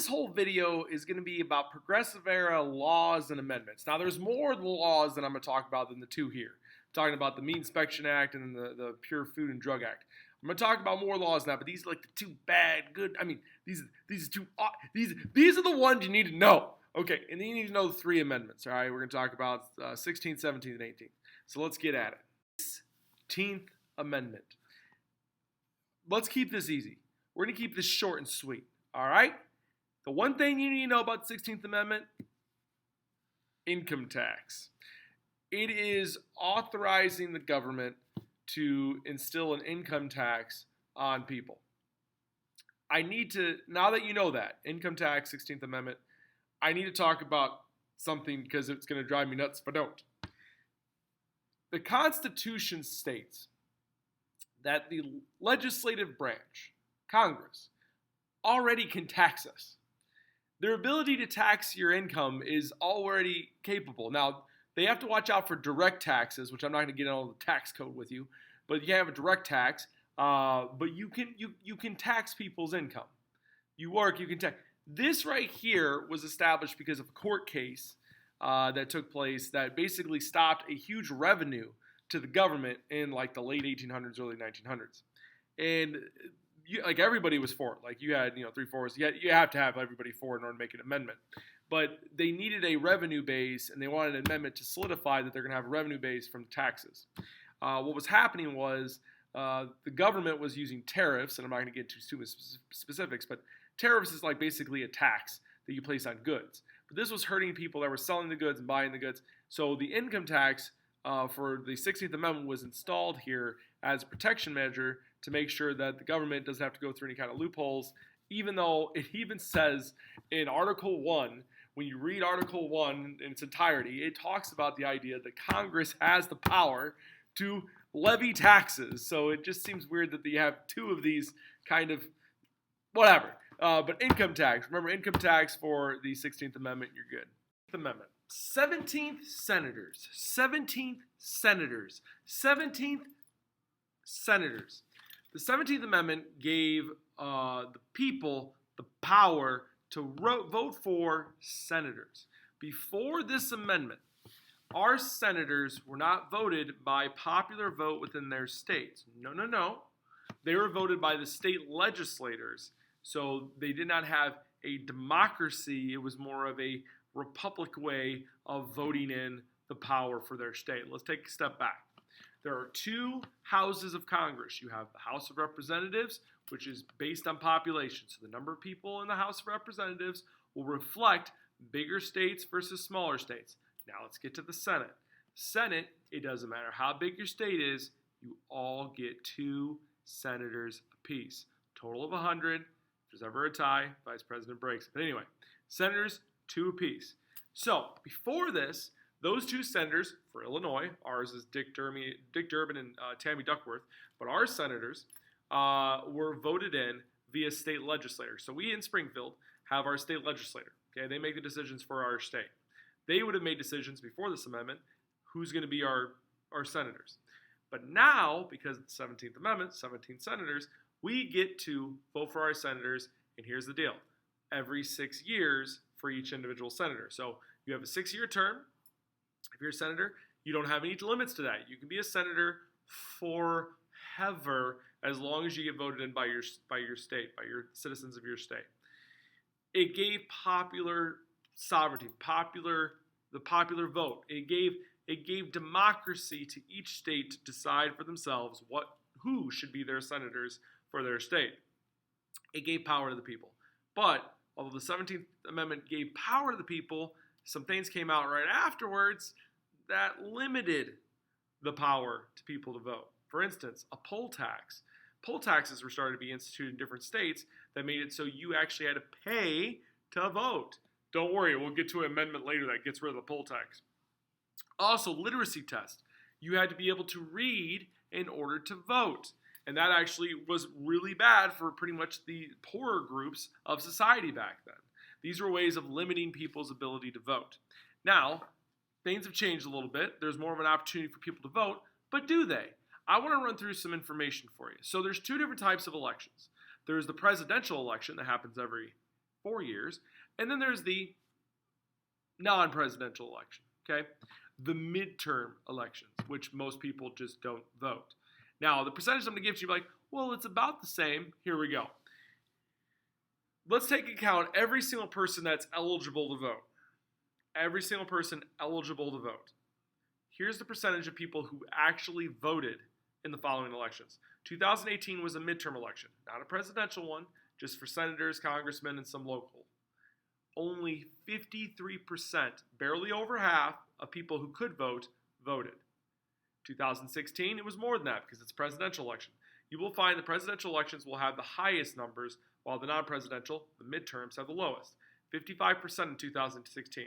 this whole video is going to be about progressive era laws and amendments. Now, there's more laws that I'm going to talk about than the two here. I'm talking about the Meat Inspection Act and the Pure Food and Drug Act. I'm going to talk about more laws now, but these are like the two bad, good. I mean, these are the ones you need to know. Okay, and then you need to know the three amendments. All right, we're going to talk about 16th, 17th, and 18th. So let's get at it. 16th Amendment. Let's keep this easy. We're going to keep this short and sweet. All right? The one thing you need to know about the 16th Amendment, income tax. It is authorizing the government to instill an income tax on people. I need to, now that you know that, income tax, 16th Amendment, I need to talk about something because it's going to drive me nuts if I don't. The Constitution states that the legislative branch, Congress, already can tax us. Their ability to tax your income is already capable. Now, they have to watch out for direct taxes, which I'm not going to get into the tax code with you, but you have a direct tax, but you can tax people's income. You work, you can tax. This right here was established because of a court case that took place that basically stopped a huge revenue to the government in like the late 1800s, early 1900s. And like everybody was for it. Like you had, 3/4. You have to have everybody for it in order to make an amendment. But they needed a revenue base, and they wanted an amendment to solidify that they're going to have a revenue base from taxes. What was happening was the government was using tariffs, and I'm not going to get into too much specifics, but tariffs is like basically a tax that you place on goods. But this was hurting people that were selling the goods and buying the goods. So the income tax for the 16th Amendment was installed here as a protection measure to make sure that the government doesn't have to go through any kind of loopholes, even though it even says in Article 1, when you read Article 1 in its entirety, it talks about the idea that Congress has the power to levy taxes. So it just seems weird that you have two of these kind of whatever. But income tax. Remember, income tax for the 16th Amendment, you're good. 16th Amendment. 17th senators. 17th senators. 17th senators. The 17th Amendment gave the people the power to vote for senators. Before this amendment, our senators were not voted by popular vote within their states. No. They were voted by the state legislators. So they did not have a democracy. It was more of a republic way of voting in the power for their state. Let's take a step back. There are two houses of Congress. You have the House of Representatives, which is based on population. So the number of people in the House of Representatives will reflect bigger states versus smaller states. Now let's get to the Senate. Senate, it doesn't matter how big your state is, you all get 2 senators apiece. Total of 100. If there's ever a tie, Vice President breaks it. But anyway, senators, 2 apiece. So before this, those 2 senators for Illinois, ours is Dick Durbin and Tammy Duckworth, but our senators were voted in via state legislators. So we in Springfield have our state legislator. Okay, they make the decisions for our state. They would have made decisions before this amendment who's going to be our senators. But now, because of the 17th Amendment, 17 senators, we get to vote for our senators, and here's the deal. Every 6 years for each individual senator. So you have a 6-year term. If you're a senator, you don't have any limits to that. You can be a senator forever as long as you get voted in by your state, by your citizens of your state. It gave popular sovereignty, the popular vote. It gave democracy to each state to decide for themselves who should be their senators for their state. It gave power to the people. But although the 17th Amendment gave power to the people, some things came out right afterwards that limited the power to people to vote. For instance, a poll tax. Poll taxes were started to be instituted in different states that made it so you actually had to pay to vote. Don't worry, we'll get to an amendment later that gets rid of the poll tax. Also, literacy test. You had to be able to read in order to vote. And that actually was really bad for pretty much the poorer groups of society back then. These were ways of limiting people's ability to vote. Now, things have changed a little bit. There's more of an opportunity for people to vote, but do they? I want to run through some information for you. So there's 2 different types of elections. There's the presidential election that happens every 4 years. And then there's the non-presidential election, okay? The midterm elections, which most people just don't vote. Now, the percentage I'm going to give you, like, well, it's about the same. Here we go. Let's take account every single person that's eligible to vote. Every single person eligible to vote. Here's the percentage of people who actually voted in the following elections. 2018 was a midterm election, not a presidential one, just for senators, congressmen, and some local. Only 53%, barely over half, of people who could vote, voted. 2016, it was more than that because it's a presidential election. You will find the presidential elections will have the highest numbers, while the non-presidential, the midterms, have the lowest. 55% in 2016.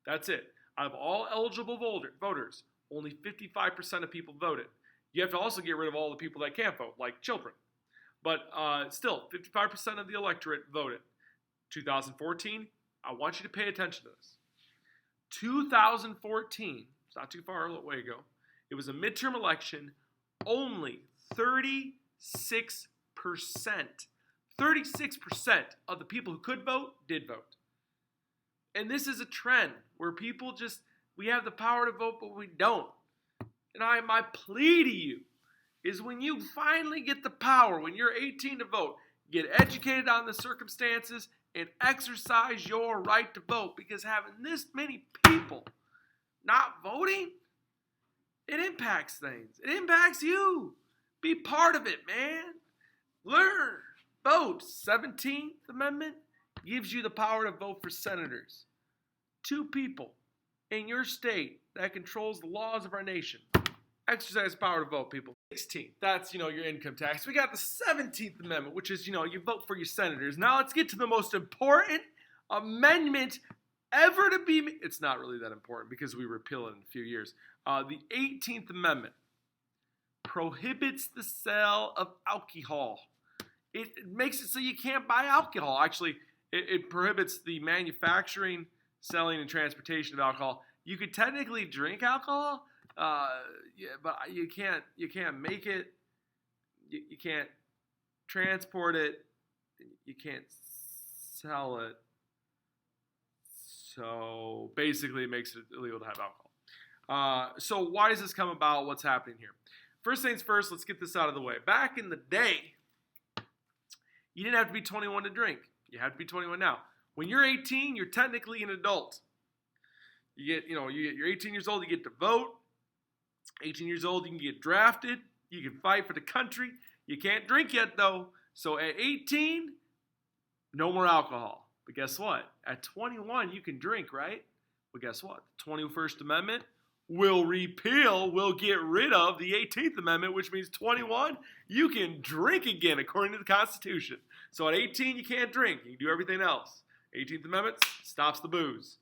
That's it. Out of all eligible voters, only 55% of people voted. You have to also get rid of all the people that can't vote, like children. But still, 55% of the electorate voted. 2014, I want you to pay attention to this. 2014, it's not too far away ago, it was a midterm election, only 36%. 36% of the people who could vote did vote. And this is a trend where people we have the power to vote, but we don't. And my plea to you is when you finally get the power, when you're 18 to vote, get educated on the circumstances and exercise your right to vote, because having this many people not voting, it impacts things. It impacts you. Be part of it, man. Learn. Vote. 17th Amendment gives you the power to vote for senators. 2 people in your state that controls the laws of our nation. Exercise the power to vote, people. 16th, that's, your income tax. We got the 17th Amendment, which is, you vote for your senators. Now let's get to the most important amendment ever to be made. It's not really that important because we repeal it in a few years. The 18th Amendment prohibits the sale of alcohol. It makes it so you can't buy alcohol. Actually, it prohibits the manufacturing, selling, and transportation of alcohol. You could technically drink alcohol, but you can't make it. You can't transport it. You can't sell it. So basically, it makes it illegal to have alcohol. So why does this come about? What's happening here? First things first, let's get this out of the way. Back in the day, you didn't have to be 21 to drink. You have to be 21 now. When you're 18, you're technically an adult. You're 18 years old, you get to vote. 18 years old, you can get drafted. You can fight for the country. You can't drink yet, though. So at 18, no more alcohol. But guess what? At 21, you can drink, right? Well, guess what? The 21st Amendment will get rid of the 18th Amendment, which means 21, you can drink again according to the Constitution. So at 18, you can't drink. You can do everything else. 18th Amendment stops the booze.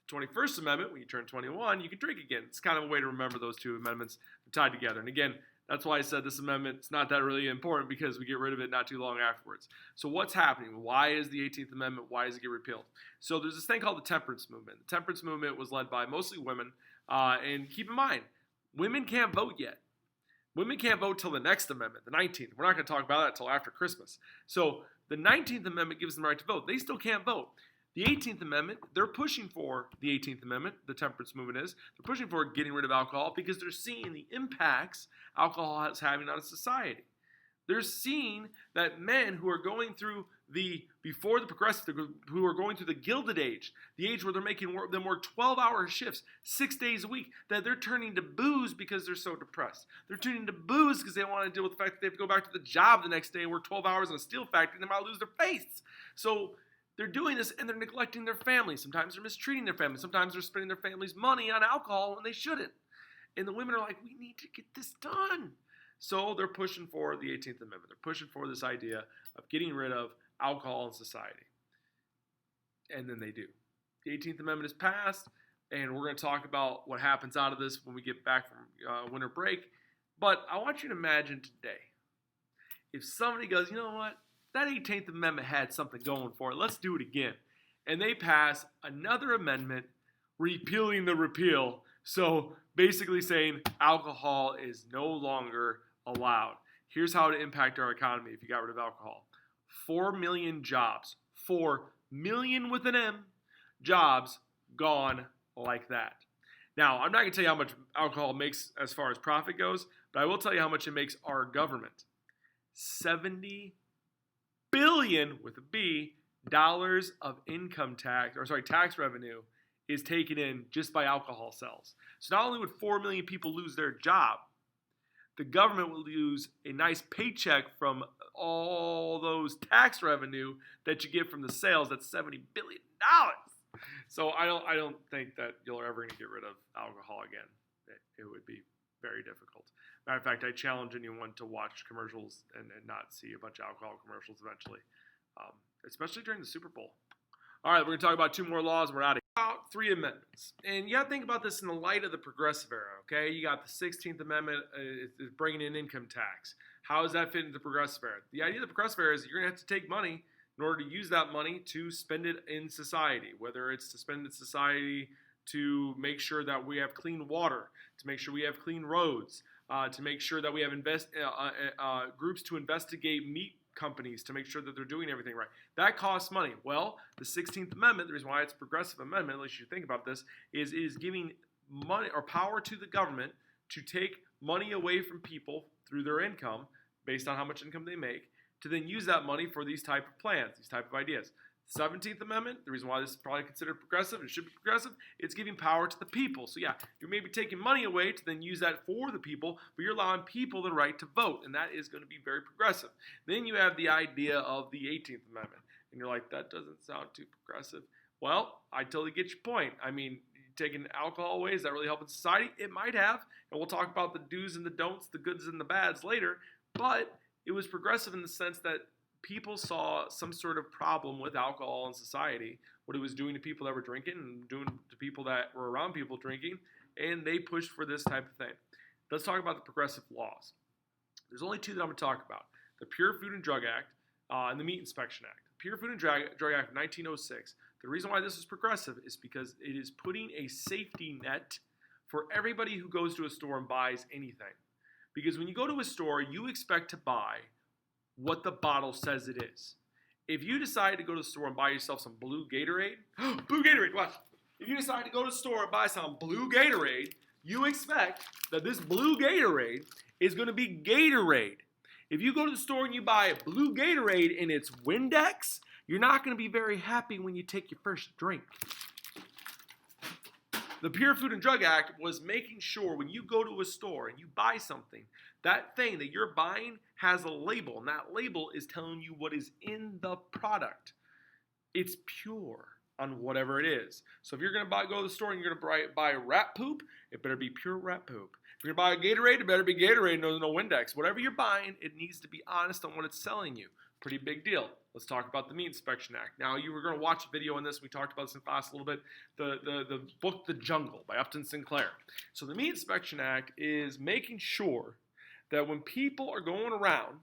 The 21st Amendment, when you turn 21, you can drink again. It's kind of a way to remember those two amendments tied together. And again, that's why I said this amendment is not that really important, because we get rid of it not too long afterwards. So what's happening? Why is the 18th Amendment, why does it get repealed? So there's this thing called the temperance movement. The temperance movement was led by mostly women. And keep in mind, women can't vote yet. Women can't vote till the next amendment, the 19th. We're not going to talk about that until after Christmas. So the 19th Amendment gives them the right to vote. They still can't vote. The 18th Amendment, they're pushing for the 18th Amendment, the temperance movement is. They're pushing for getting rid of alcohol because they're seeing the impacts alcohol is having on society. They're seeing that men who are going through before the progressive, who are going through the Gilded Age, the age where they're making them work 12-hour shifts, 6 days a week, that they're turning to booze because they're so depressed. They're turning to booze because they don't want to deal with the fact that they have to go back to the job the next day and work 12 hours in a steel factory and they might lose their face. So they're doing this and they're neglecting their family. Sometimes they're mistreating their family. Sometimes they're spending their family's money on alcohol when they shouldn't. And the women are like, we need to get this done. So they're pushing for the 18th Amendment. They're pushing for this idea of getting rid of alcohol in society. And then they do. The 18th Amendment is passed, and we're going to talk about what happens out of this when we get back from winter break. But I want you to imagine today, if somebody goes, you know what, that 18th Amendment had something going for it, let's do it again. And they pass another amendment repealing the repeal. So basically saying alcohol is no longer allowed. Here's how it would impact our economy if you got rid of alcohol. 4 million jobs. 4 million with an M jobs gone like that. Now, I'm not going to tell you how much alcohol makes as far as profit goes, but I will tell you how much it makes our government. 70 billion with a B dollars of tax revenue is taken in just by alcohol sales. So not only would 4 million people lose their job, the government will lose a nice paycheck from all those tax revenue that you get from the sales. That's $70 billion. So I don't think that you're ever going to get rid of alcohol again. It would be very difficult. Matter of fact, I challenge anyone to watch commercials and not see a bunch of alcohol commercials eventually, especially during the Super Bowl. All right, we're going to talk about 2 more laws and we're out of here. About 3 amendments. And you got to think about this in the light of the progressive era, okay? You got the 16th Amendment is bringing in income tax. How does that fit into the progressive era? The idea of the progressive era is that you're going to have to take money in order to use that money to spend it in society, whether it's to spend it in society to make sure that we have clean water, to make sure we have clean roads, to make sure that we have groups to investigate meat companies to make sure that they're doing everything right. That costs money. Well, the 16th Amendment, the reason why it's a progressive amendment, at least you think about this, is giving money or power to the government to take money away from people through their income, based on how much income they make, to then use that money for these type of plans, these type of ideas. 17th Amendment, the reason why this is probably considered progressive, it should be progressive, it's giving power to the people. So yeah, you're maybe taking money away to then use that for the people, but you're allowing people the right to vote, and that is going to be very progressive. Then you have the idea of the 18th Amendment, and you're like, that doesn't sound too progressive. Well, I totally get your point. I mean, taking alcohol away, is that really helping society? It might have, and we'll talk about the do's and the don'ts, the goods and the bads later, but it was progressive in the sense that people saw some sort of problem with alcohol in society, what it was doing to people that were drinking and doing to people that were around people drinking, and they pushed for this type of thing. Let's talk about the progressive laws. There's only 2 that I'm going to talk about. The Pure Food and Drug Act and the Meat Inspection Act. The Pure Food and Drug Act of 1906. The reason why this is progressive is because it is putting a safety net for everybody who goes to a store and buys anything. Because when you go to a store, you expect to buy what the bottle says it is. If you decide to go to the store and buy yourself some blue Gatorade, blue Gatorade, watch. If you decide to go to the store and buy some blue Gatorade, you expect that this blue Gatorade is going to be Gatorade. If you go to the store and you buy a blue Gatorade and it's Windex, you're not going to be very happy when you take your first drink. The Pure Food and Drug Act was making sure when you go to a store and you buy something, that thing that you're buying has a label, and that label is telling you what is in the product. It's pure on whatever it is. So if you're going to go to the store and you're going to buy rat poop, it better be pure rat poop. If you're going to buy a Gatorade, it better be Gatorade, no Windex. Whatever you're buying, it needs to be honest on what it's selling you. Pretty big deal. Let's talk about the Meat Inspection Act. Now, you were going to watch a video on this. We talked about this in class a little bit. The book, The Jungle, by Upton Sinclair. So the Meat Inspection Act is making sure that when people are going around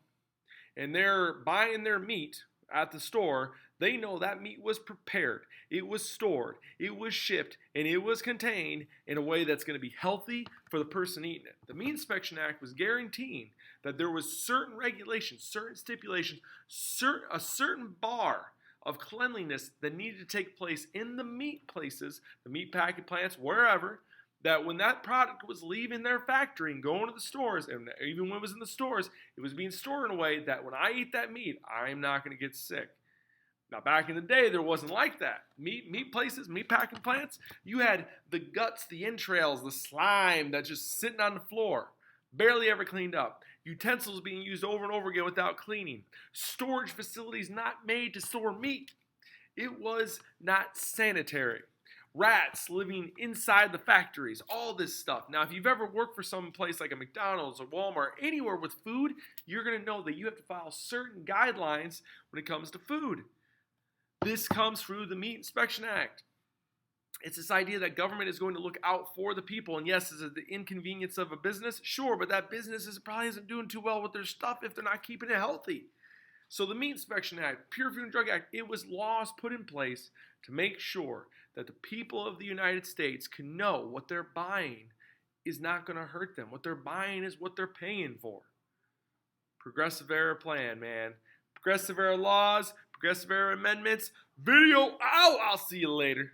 and they're buying their meat at the store, they know that meat was prepared, it was stored, it was shipped, and it was contained in a way that's going to be healthy for the person eating it. The Meat Inspection Act was guaranteeing that there was certain regulations, certain stipulations, a certain bar of cleanliness that needed to take place in the meat places, the meat packing plants, wherever, that when that product was leaving their factory and going to the stores, and even when it was in the stores, it was being stored in a way that when I eat that meat, I'm not going to get sick. Now, back in the day, there wasn't like that. Meat places, meat packing plants, you had the guts, the entrails, the slime that's just sitting on the floor, barely ever cleaned up. Utensils being used over and over again without cleaning. Storage facilities not made to store meat. It was not sanitary. Rats living inside the factories, all this stuff. Now, if you've ever worked for some place like a McDonald's or Walmart, anywhere with food, you're going to know that you have to follow certain guidelines when it comes to food. This comes through the Meat Inspection Act. It's this idea that government is going to look out for the people. And yes, is it the inconvenience of a business? Sure, but that business probably isn't doing too well with their stuff if they're not keeping it healthy. So the Meat Inspection Act, Pure Food and Drug Act, it was laws put in place to make sure that the people of the United States can know what they're buying is not going to hurt them. What they're buying is what they're paying for. Progressive era plan, man. Progressive era laws, Progressive Era Amendments video out. I'll see you later.